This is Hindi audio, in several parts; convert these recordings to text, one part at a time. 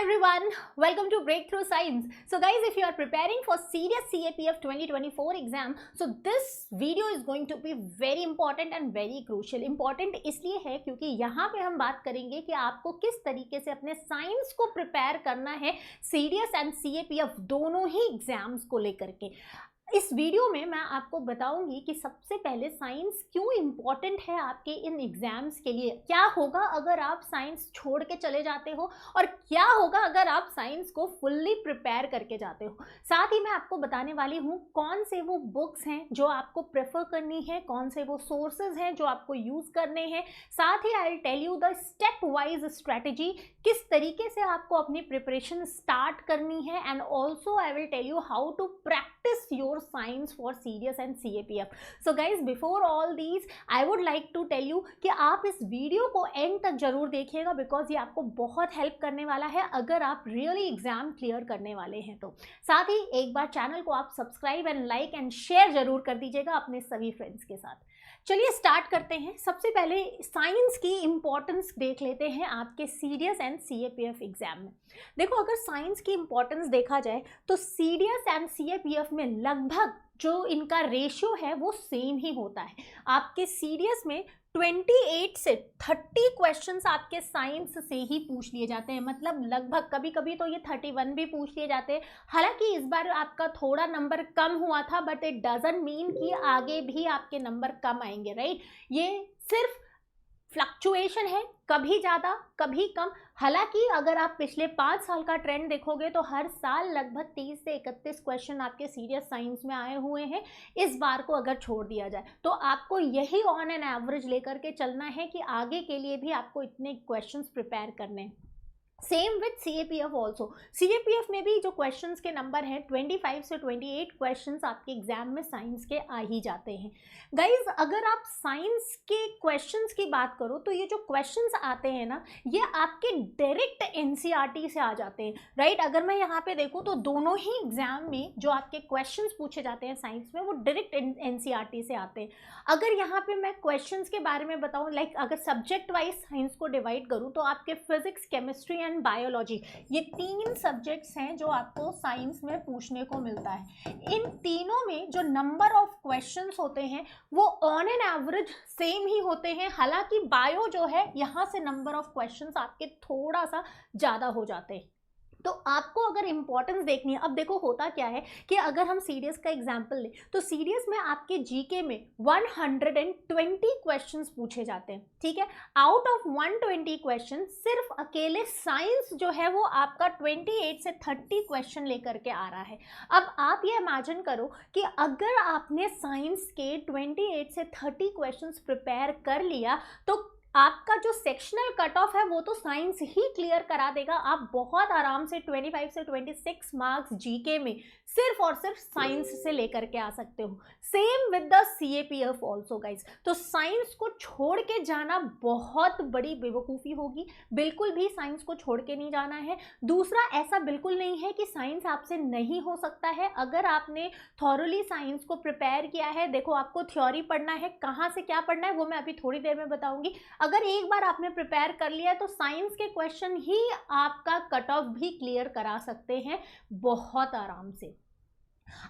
everyone, welcome to Breakthrough Science. So guys, if you are preparing for serious CAPF 2024 exam, so this video is going to be very important and very crucial. Important इसलिए है क्योंकि यहाँ पे हम बात करेंगे कि आपको किस तरीके से अपने साइंस को प्रिपेयर करना है सीरियस एंड CAPF दोनों ही एग्जाम्स को लेकर के। इस वीडियो में मैं आपको बताऊंगी कि सबसे पहले साइंस क्यों इम्पॉर्टेंट है आपके इन एग्जाम्स के लिए, क्या होगा अगर आप साइंस छोड़ के चले जाते हो और क्या होगा अगर आप साइंस को फुल्ली प्रिपेयर करके जाते हो। साथ ही मैं आपको बताने वाली हूँ कौन से वो बुक्स हैं जो आपको प्रेफर करनी है, कौन से वो सोर्सेज हैं जो आपको यूज़ करने हैं। साथ ही I will tell you the step wise strategy, किस तरीके से आपको अपनी प्रिपरेशन स्टार्ट करनी है, and also I will tell you how to practise your science for serious and CAPF। So guys, before all these I would like to tell you कि आप इस वीडियो को एंड तक जरूर देखिएगा, बिकॉज ये आपको बहुत हेल्प करने वाला है अगर आप रियली एग्जाम क्लियर करने वाले हैं तो। साथ ही एक बार चैनल को आप subscribe and like and share जरूर कर दीजिएगा अपने सभी फ्रेंड्स के साथ। चलिए स्टार्ट करते हैं। सबसे पहले साइंस की इम्पॉर्टेंस देख लेते हैं आपके सीरियस एंड CAPF एग्जाम में। देखो, अगर साइंस की इम्पॉर्टेंस देखा जाए तो सीरियस एंड CAPF में लगभग जो इनका रेशियो है वो सेम ही होता है। आपके सीरियस में 28 से 30 क्वेश्चंस आपके साइंस से ही पूछ लिए जाते हैं, मतलब लगभग, कभी कभी तो ये 31 भी पूछ लिए जाते हैं। हालांकि इस बार आपका थोड़ा नंबर कम हुआ था, बट इट डजंट मीन कि आगे भी आपके नंबर कम आएंगे, राइट। ये सिर्फ फ्लक्चुएशन है, कभी ज़्यादा कभी कम। हालांकि अगर आप पिछले 5 साल का ट्रेंड देखोगे तो हर साल लगभग 30 से 31 क्वेश्चन आपके सीरियस साइंस में आए हुए हैं। इस बार को अगर छोड़ दिया जाए तो आपको यही ऑन एन एवरेज लेकर के चलना है कि आगे के लिए भी आपको इतने क्वेश्चंस प्रिपेयर करने हैं। Same with CAPF also. CAPF में भी जो क्वेश्चंस के नंबर हैं 25 से 28 क्वेश्चंस आपके एग्जाम में साइंस के आ ही जाते हैं। गाइज, अगर आप साइंस के क्वेश्चंस की बात करो तो ये जो क्वेश्चंस आते हैं ना, ये आपके डायरेक्ट NCERT से आ जाते हैं, राइट। अगर मैं यहाँ पे देखूँ तो दोनों ही एग्जाम में जो आपके क्वेश्चंस पूछे जाते हैं साइंस में वो डायरेक्ट NCERT से आते हैं। अगर यहाँ पे मैं क्वेश्चंस के बारे में बताऊँ, लाइक अगर सब्जेक्ट वाइज साइंस को डिवाइड करूँ तो आपके फिजिक्स, केमिस्ट्री एंड बायोलॉजी, ये 3 सब्जेक्ट्स हैं जो आपको साइंस में पूछने को मिलता है। इन तीनों में जो नंबर ऑफ क्वेश्चंस होते हैं वो ऑन एन एवरेज सेम ही होते हैं। हालांकि बायो जो है, यहाँ से नंबर ऑफ क्वेश्चंस आपके थोड़ा सा ज़्यादा हो जाते हैं। तो आपको अगर इंपॉर्टेंस देखनी है, अब देखो होता क्या है कि अगर हम सीरियस का एग्जांपल लें तो सीरियस में आपके GK में 120 क्वेश्चंस पूछे जाते हैं, ठीक है। आउट ऑफ 120 क्वेश्चन सिर्फ अकेले साइंस जो है वो आपका 28 से 30 क्वेश्चन लेकर के आ रहा है। अब आप ये इमेजिन करो कि अगर आपने साइंस के 28 से 30 क्वेश्चंस प्रिपेयर कर लिया तो आपका जो सेक्शनल कट ऑफ है वो तो साइंस ही क्लियर करा देगा। आप बहुत आराम से 25 से 26 मार्क्स GK में सिर्फ और सिर्फ साइंस से लेकर के आ सकते हो। Same with the CAPF also guys. तो साइंस को छोड़ के जाना बहुत बड़ी बेवकूफ़ी होगी, बिल्कुल भी साइंस को छोड़ के नहीं जाना है। दूसरा, ऐसा बिल्कुल नहीं है कि साइंस आपसे नहीं हो सकता है। अगर आपने थॉरली साइंस को प्रिपेयर किया है, देखो आपको थ्योरी पढ़ना है, कहाँ से क्या पढ़ना है वो मैं अभी थोड़ी देर में बताऊंगी। अगर एक बार आपने प्रिपेयर कर लिया तो साइंस के क्वेश्चन ही आपका कट ऑफ भी क्लियर करा सकते हैं बहुत आराम से।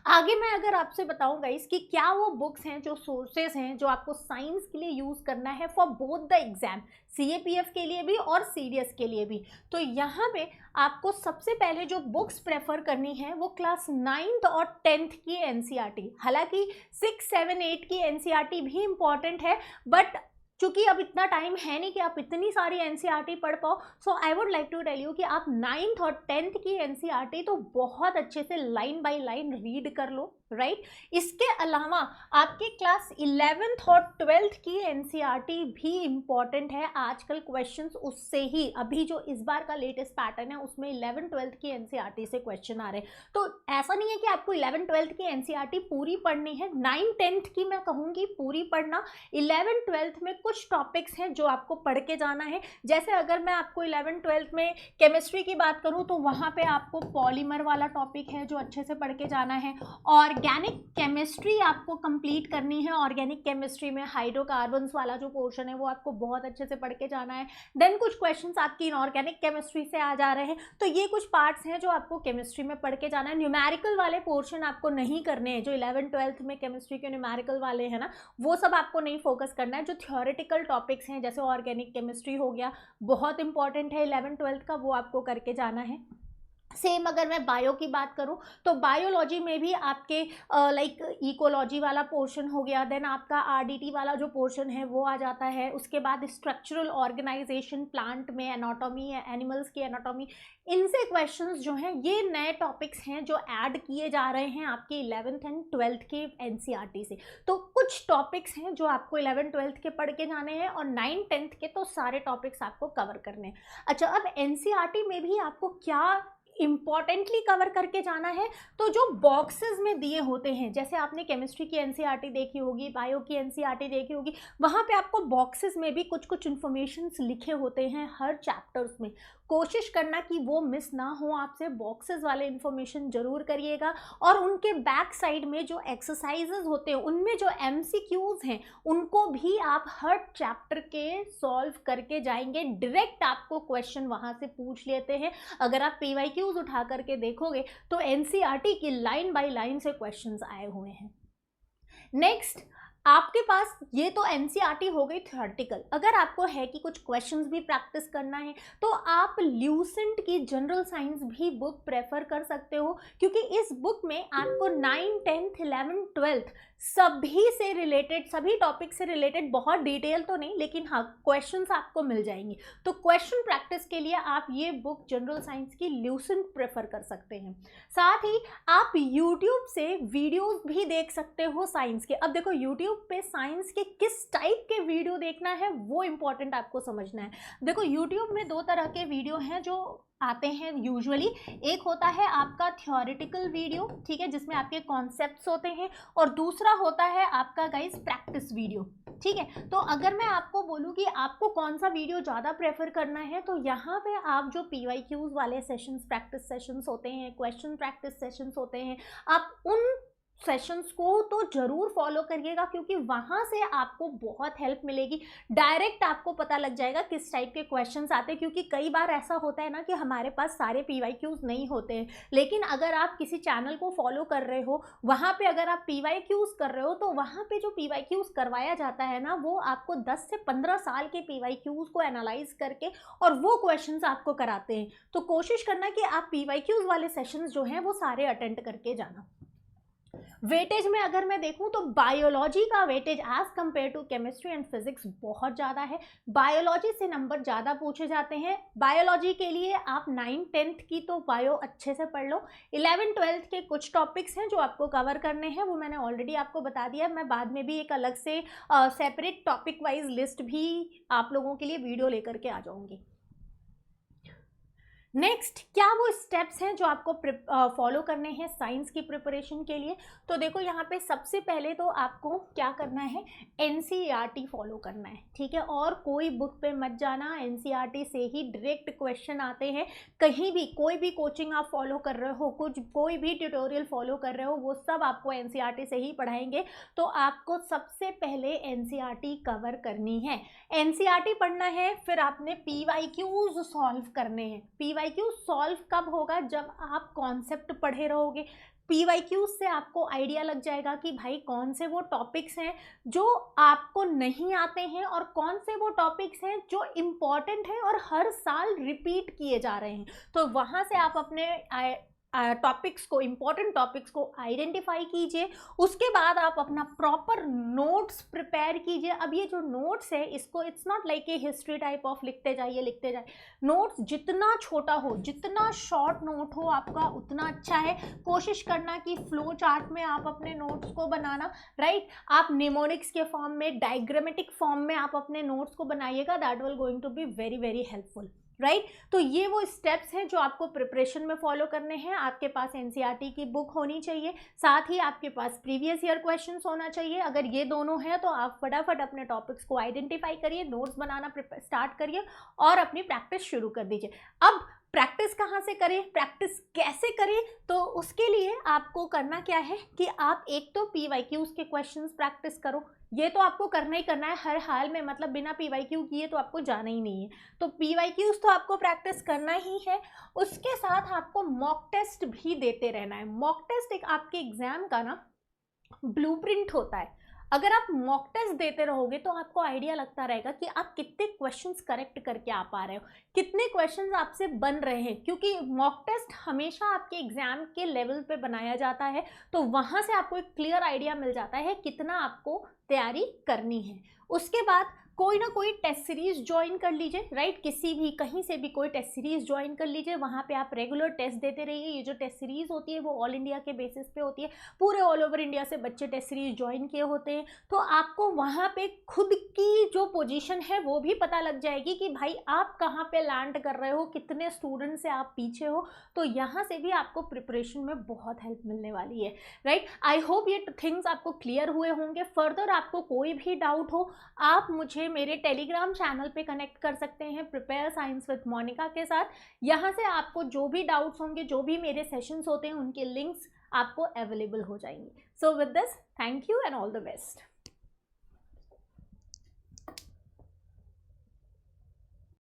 आगे मैं अगर आपसे बताऊं गाइस कि क्या वो बुक्स हैं, जो सोर्सेज हैं जो आपको साइंस के लिए यूज़ करना है for both the exam, CAPF के लिए भी और सीरियस के लिए भी, तो यहाँ पे आपको सबसे पहले जो बुक्स प्रेफर करनी है वो क्लास 9th और 10th की NCERT। हालांकि 6, 7, 8 की NCERT भी इम्पॉर्टेंट है, बट चूँकि अब इतना टाइम है नहीं कि आप इतनी सारी NCERT पढ़ पाओ, so I would like to tell you कि आप 9th और 10th की NCERT तो बहुत अच्छे से लाइन बाय लाइन रीड कर लो, राइट। इसके अलावा आपके क्लास 11th और 12th की NCERT भी इम्पॉर्टेंट है। आजकल क्वेश्चंस उससे ही, अभी जो इस बार का लेटेस्ट पैटर्न है उसमें 11th 12th की NCERT से क्वेश्चन आ रहे हैं। तो ऐसा नहीं है कि आपको 11th 12th की NCERT पूरी पढ़नी है, 9th 10th की मैं कहूँगी पूरी पढ़ना। 11th 12th में कुछ कुछ टॉपिक्स हैं जो आपको पढ़ के जाना है। जैसे अगर मैं आपको 11th-12th में केमिस्ट्री की बात करूं तो वहां पे आपको पॉलीमर वाला टॉपिक है जो अच्छे से पढ़ के जाना है। ऑर्गेनिक केमिस्ट्री आपको कंप्लीट करनी है। ऑर्गेनिक केमिस्ट्री में हाइड्रोकार्बन्स वाला जो पोर्शन है वो आपको बहुत अच्छे से पढ़ के जाना है। देन कुछ क्वेश्चंस आपकी इनऑर्गेनिक केमिस्ट्री से आ जा रहे हैं, तो ये कुछ पार्ट्स हैं जो आपको केमिस्ट्री में पढ़ के जाना है। न्यूमेरिकल वाले पोर्शन आपको नहीं करने हैं, जो 11th-12th में केमिस्ट्री के न्यूमेरिकल वाले हैं ना, वो सब आपको नहीं फोकस करना है। जो थ्योरेटिकल टॉपिक्स हैं जैसे ऑर्गेनिक केमिस्ट्री हो गया, बहुत इंपॉर्टेंट है 11th-12th का, वो आपको करके जाना है। सेम अगर मैं बायो की बात करूं तो बायोलॉजी में भी आपके लाइक इकोलॉजी वाला पोर्शन हो गया, देन आपका आरडीटी वाला जो पोर्शन है वो आ जाता है। उसके बाद स्ट्रक्चरल ऑर्गेनाइजेशन, प्लांट में एनाटॉमी, एनिमल्स की एनाटॉमी, इनसे क्वेश्चंस जो हैं ये नए टॉपिक्स हैं जो ऐड किए जा रहे हैं आपके 11th एंड 12th के एनसीईआरटी से। तो कुछ टॉपिक्स हैं जो आपको 11th-12th के पढ़ के जाने हैं और 9th-10th के तो सारे टॉपिक्स आपको कवर करने हैं। अच्छा, अब एनसीईआरटी में भी आपको क्या इंपॉर्टेंटली कवर करके जाना है, तो जो बॉक्सेस में दिए होते हैं, जैसे आपने केमिस्ट्री की एनसीईआरटी देखी होगी, बायो की एनसीईआरटी देखी होगी, वहाँ पे आपको बॉक्सेस में भी कुछ कुछ इन्फॉर्मेशंस लिखे होते हैं हर चैप्टर्स में। कोशिश करना कि वो मिस ना हो आपसे, बॉक्सेस वाले इन्फॉर्मेशन जरूर करिएगा। और उनके बैक साइड में जो एक्सरसाइजेज होते हैं उनमें जो एमसीक्यूज हैं उनको भी आप हर चैप्टर के सॉल्व करके जाएंगे। डायरेक्ट आपको क्वेश्चन वहाँ से पूछ लेते हैं। अगर आप पीवाईक्यूज उठा करके देखोगे तो एनसीईआरटी की लाइन बाय लाइन से क्वेश्चंस आए हुए हैं। नेक्स्ट, आपके पास ये तो एनसीईआरटी हो गई थ्योरेटिकल। अगर आपको है कि कुछ क्वेश्चंस भी प्रैक्टिस करना है तो आप ल्यूसेंट की जनरल साइंस भी बुक प्रेफर कर सकते हो, क्योंकि इस बुक में आपको 9, 10th, 11th, 12th सभी से रिलेटेड, सभी टॉपिक से रिलेटेड, बहुत डिटेल तो नहीं लेकिन हाँ क्वेश्चंस आपको मिल जाएंगे। तो क्वेश्चन प्रैक्टिस के लिए आप ये बुक जनरल साइंस की ल्यूसेंट प्रेफर कर सकते हैं। साथ ही आप यूट्यूब से वीडियोस भी देख सकते हो साइंस के। अब देखो यूट्यूब पे साइंस के किस टाइप के वीडियो देखना है वो इंपॉर्टेंट आपको समझना है। देखो यूट्यूब में 2 तरह के वीडियो हैं जो आते हैं यूजुअली। एक होता है आपका थ्योरेटिकल वीडियो, ठीक है, जिसमें आपके कॉन्सेप्ट्स होते हैं, और दूसरा होता है आपका गाइस प्रैक्टिस वीडियो, ठीक है। तो अगर मैं आपको बोलूँ कि आपको कौन सा वीडियो ज़्यादा प्रेफर करना है, तो यहाँ पे आप जो पीवाईक्यूज वाले सेशंस, प्रैक्टिस सेशंस होते हैं, क्वेश्चन प्रैक्टिस सेशंस होते हैं, आप उन सेशंस को तो जरूर फॉलो करिएगा, क्योंकि वहाँ से आपको बहुत हेल्प मिलेगी। डायरेक्ट आपको पता लग जाएगा किस टाइप के क्वेश्चंस आते हैं, क्योंकि कई बार ऐसा होता है ना कि हमारे पास सारे पीवाईक्यूज नहीं होते हैं, लेकिन अगर आप किसी चैनल को फॉलो कर रहे हो, वहाँ पे अगर आप पीवाईक्यूज कर रहे हो, तो वहाँ पे जो पीवाईक्यूज करवाया जाता है ना, वो आपको 10 से 15 साल के पीवाईक्यूज को एनालाइज करके और वो क्वेश्चंस आपको कराते हैं। तो कोशिश करना कि आप पीवाईक्यूज वाले सेशंस जो हैं वो सारे अटेंड करके जाना। वेटेज में अगर मैं देखूं तो बायोलॉजी का weightage as compare to chemistry and physics बहुत ज़्यादा है। बायोलॉजी से नंबर ज़्यादा पूछे जाते हैं। बायोलॉजी के लिए आप 9, 10th की तो बायो अच्छे से पढ़ लो। 11, 12th के कुछ टॉपिक्स हैं जो आपको कवर करने हैं, वो मैंने ऑलरेडी आपको बता दिया। मैं बाद में भी एक अलग से सेपरेट टॉपिक वाइज लिस्ट भी आप लोगों के लिए वीडियो लेकर के आ जाऊँगी। नेक्स्ट, क्या वो स्टेप्स हैं जो आपको फॉलो करने हैं साइंस की प्रिपरेशन के लिए? तो देखो यहाँ पे सबसे पहले तो आपको क्या करना है, एनसीईआरटी फॉलो करना है, ठीक है। और कोई बुक पे मत जाना, एनसीईआरटी से ही डायरेक्ट क्वेश्चन आते हैं। कहीं भी कोई भी कोचिंग आप फॉलो कर रहे हो, कोई भी ट्यूटोरियल फॉलो कर रहे हो, वो सब आपको एनसीईआरटी से ही पढ़ाएंगे। तो आपको सबसे पहले एनसीईआरटी कवर करनी है। एनसीईआरटी पढ़ना है, फिर आपने पीवाईक्यूज सॉल्व करने हैं। पीवाईक्यू सॉल्व कब होगा? जब आप कॉन्सेप्ट पढ़े रहोगे। पीवाईक्यूज से आपको आइडिया लग जाएगा कि भाई कौन से वो टॉपिक्स हैं जो आपको नहीं आते हैं और कौन से वो टॉपिक्स हैं जो इम्पॉर्टेंट हैं और हर साल रिपीट किए जा रहे हैं। तो वहाँ से आप अपने टॉपिक्स को, इम्पॉर्टेंट टॉपिक्स को आइडेंटिफाई कीजिए। उसके बाद आप अपना प्रॉपर नोट्स प्रिपेयर कीजिए। अब ये जो नोट्स है, इसको it's not like a history type of लिखते जाइए। नोट्स जितना छोटा हो, जितना शॉर्ट नोट हो आपका, उतना अच्छा है। कोशिश करना कि फ्लो चार्ट में आप अपने नोट्स को बनाना, राइट। आप निमोनिक्स के फॉर्म में, डायग्रामेटिक फॉर्म में आप अपने नोट्स को बनाइएगा। That will going to be very very helpful. Right तो ये वो स्टेप्स हैं जो आपको प्रिपरेशन में फॉलो करने हैं। आपके पास एनसीईआरटी की बुक होनी चाहिए, साथ ही आपके पास प्रीवियस ईयर क्वेश्चंस होना चाहिए। अगर ये दोनों हैं तो आप फटाफट अपने टॉपिक्स को आइडेंटिफाई करिए, नोट्स बनाना स्टार्ट करिए और अपनी प्रैक्टिस शुरू कर दीजिए। अब प्रैक्टिस कहाँ से करें, प्रैक्टिस कैसे करें, तो उसके लिए आपको करना क्या है कि आप एक तो PYQs के क्वेश्चंस प्रैक्टिस करो, ये तो आपको करना ही करना है हर हाल में, मतलब बिना PYQ किए तो आपको जाना ही नहीं है। तो PYQs तो आपको प्रैक्टिस करना ही है, उसके साथ आपको मॉक टेस्ट भी देते रहना है। मॉक टेस्ट एक आपके एग्जाम का ना ब्लूप्रिंट होता है। अगर आप मॉक टेस्ट देते रहोगे तो आपको आइडिया लगता रहेगा कि आप कितने क्वेश्चंस करेक्ट करके आ पा रहे हो, कितने क्वेश्चंस आपसे बन रहे हैं, क्योंकि मॉक टेस्ट हमेशा आपके एग्जाम के लेवल पे बनाया जाता है। तो वहाँ से आपको एक क्लियर आइडिया मिल जाता है कितना आपको तैयारी करनी है। उसके बाद कोई ना कोई टेस्ट सीरीज ज्वाइन कर लीजिए, राइट, किसी भी कहीं से भी कोई टेस्ट सीरीज ज्वाइन कर लीजिए, वहाँ पे आप रेगुलर टेस्ट देते रहिए। ये जो टेस्ट सीरीज होती है वो ऑल इंडिया के बेसिस पे होती है, पूरे ऑल ओवर इंडिया से बच्चे टेस्ट सीरीज ज्वाइन किए होते हैं। तो आपको वहाँ पे खुद की जो पोजीशन है वो भी पता लग जाएगी कि भाई आप कहाँ पे लैंड कर रहे हो, कितने स्टूडेंट से आप पीछे हो। तो यहाँ से भी आपको प्रिपरेशन में बहुत हेल्प मिलने वाली है, राइट। आई होप ये थिंग्स आपको क्लियर हुए होंगे। फर्दर आपको कोई भी डाउट हो आप मुझे मेरे टेलीग्राम चैनल पे कनेक्ट कर सकते हैं प्रिपेयर साइंस विद मोनिका के साथ। यहाँ से आपको जो भी डाउट्स होंगे, जो भी मेरे सेशंस होते हैं, उनके लिंक्स आपको अवेलेबल हो जाएंगे। So with this, thank you and all the best.